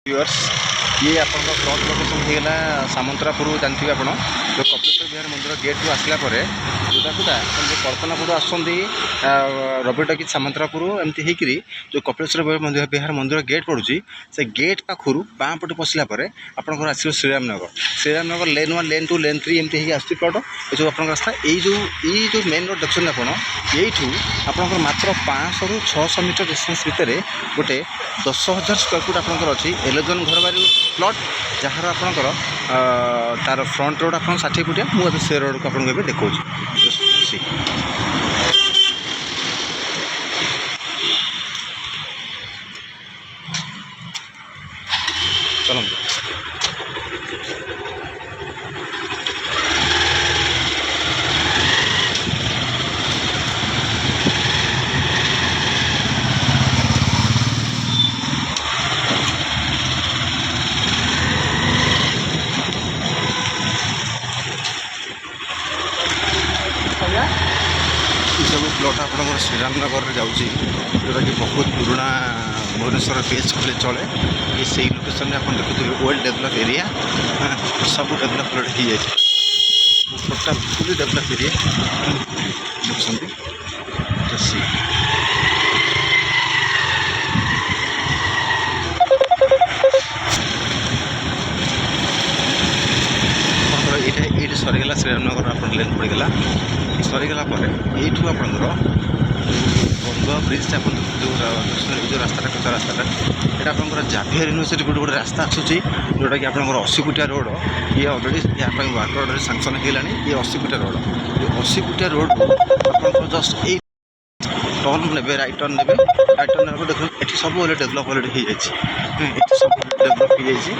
Viewers ये आप plot location होगा सामंतरापुर जानते आप जो कपिलेश्वर विहार मंदिर गेट रू आसला जोटा कूटा जो कल्पनापुर आसुँच रविटकी सामंतरापुर एमती होकरी जो कपिलेश्वर विहार मंदिर गेट पड़ूँ से गेट पाखर बाँ पटे पशिला आपंकर आस श्रीरामनगर लेन 1 लेन 2 लेन 3 एमती आस प्लट ये आप रास्ता ये मेन रोड देखते आपड़ आपंकर मात्र 500 ରୁ 600 मीटर डिस्टेंस भितर गोटे 10,000 स्क्वायर फुट आपंकर अच्छी एलेजन घर बारी प्लट जार आपंकर तार फ्रंट रोड आप 60 फुटिया मुझे से रोड को आपको देखा चलते सब प्लट आप श्रीरामनगर में जाऊँगी जोटा कि बहुत पुराना भुवनेश्वर बेस्ट कहले चले ये से लोकेशन में आप देखुए वेल डेभलप एरिया सब डेभलप हो जाए टोटाल फुली डेभलप एरिया देखते ये सरीगला श्रीरामनगर आप लेन पड़गला सरीगला यू आपंकर बंगुआ ब्रिज आप जो रास्ता कच्चा रास्ता ये आपंकर जाभियर यूनिवर्सिटी गोटे गोटे रास्ता आसूँ जोटा कि आपंकर 80 फुटिया रोड ये अलरेडी यहाँ वर्क ऑर्डर सांक्शन होगा ये 80 फुटिया रोड ये 80 फुटिया रोड आप जस्ट ये टर्न ने राइट टर्न ने राइट टर्न ने देखो ये सब डेभलप अलरेडी हो जाए सब डेभलप हो जाए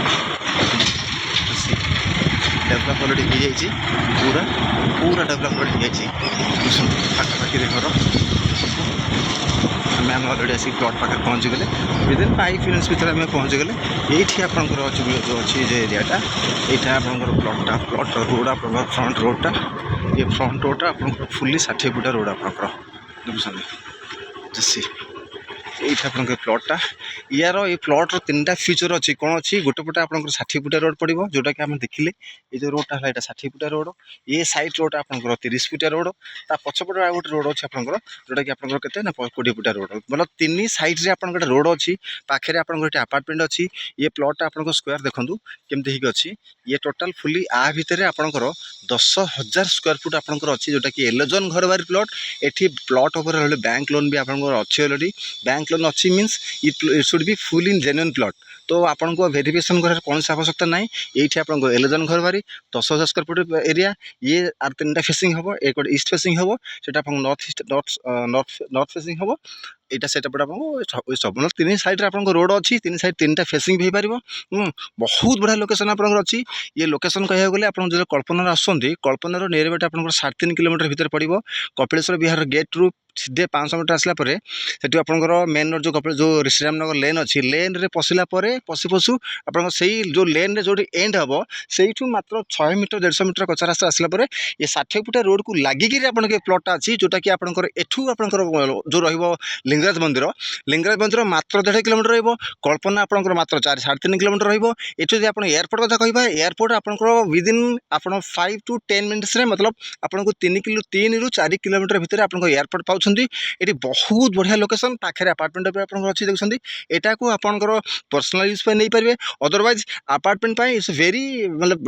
डेभलप अलरेडी हो जाए पूरा पूरा डेभलप अलरेडी हो जाए पाखापाखि घर आम अलरेडी आसिक प्लट पाखे पहुँची गले विदिन 5 मिनिट्स भर आम पहुँची गले ये आपंकर जो अच्छी जो एरियाटा यहाँ आपंकर प्लट रोड आप फ्रंट रोडटा ये फ्रंट रोडटा आप फुली 60 फुटिया रोड आपंकर देखुं ये आप प्लटटा यार ये प्लट्र 3टा फीचर अच्छी कौन अच्छी गोटे पटे आप 60 फुटिया रोड पड़ो जोटा कि आम देखिले ये जो रोडटा है 60 फुटिया रोड ये साइड रोड आपंकर 30 फुटिया रोड ता पछपटे आ गोटे रोड अच्छे आपंकर जोटा कि आपंकर केते ना 20 फुटिया रोड मतलब 3 साइड रे आपंकर रोड अच्छी पाखे आपंकर अपार्टमेंट अच्छी ये प्लटटा आपंकर स्क्वायर देखंतु केमती हिक अच्छी ये टोटाल फुली आ भितर आपंकर 10,000 स्क्वायर फुट आपंकर अच्छी जोटा कि एलेजन घर बारी प्लट एठी प्लट ओवर बैंक लोन भी आपंकर अच्छी अलरेडी बैंक लोन अच्छी means it should be full in genuine plot तो आपन को वेरिफिकेशन करार कौन सा आवश्यकता ना ये आपको एलेजन घर बारी 10,000 स्क्वायर फुट एरिया ये आर 3टा फेसिंग हम एक ईस्ट फेसिंग हम से नॉर्थ ईस्ट नॉर्थ फेसिंग हम यहाँ से सब मतलब 3 साइड आप रोड अच्छी 3 साइड 3टा फेसिंग भी हो पार बहुत बढ़िया लोकेशन आपंकर अच्छी ये लोकेशन कह गले आप जो कल्पना आसुँच कल्पनार नियर बाट आप 3.5 किलोमीटर भितर पड़ो कपिलेश्वर विहार गेट रू सीधे 500 मीटर आसला से आपंकर मेन रोड जो श्रीरामनगर लेन अच्छी लेन रे पशिला पशु पशु आप जो लेन रे जो एंड हम से मात्र 100 मीटर 150 मीटर कच्चा रास्ता आसला ये 60 फुटिया रोड को लगिकी आपंकर प्लटटा अच्छी जोटा कि आपंकर एठू आपंकर जो लिंगराज मंदिर मात्र 1.5 किलोमीटर रही कल्पना आपंकर मात्र 4.5 किलोमीटर रही आप एयरपोर्ट कथा कह एयरपोर्ट आपंकर विदिन आप 5 to 10 मिनट्स मतलब आपको 3 ରୁ 4 किलोमीटर भितर आप एयरपोर्ट पाँच ये बहुत बढ़िया लोकेशन पाखे अपार्टमेंट भी आप अच्छी देखते यहाँ को आपंकर पर्सनल यूज नहीं पारे अदरवाइज अपार्टमेंट इट्स वेरी मतलब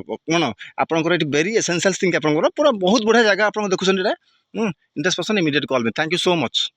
कौन आपंकर वेरी एसेंशियल थिंग आपंकर पूरा बहुत बढ़िया जगह आप देखुं interest person immediate call me thank you so much.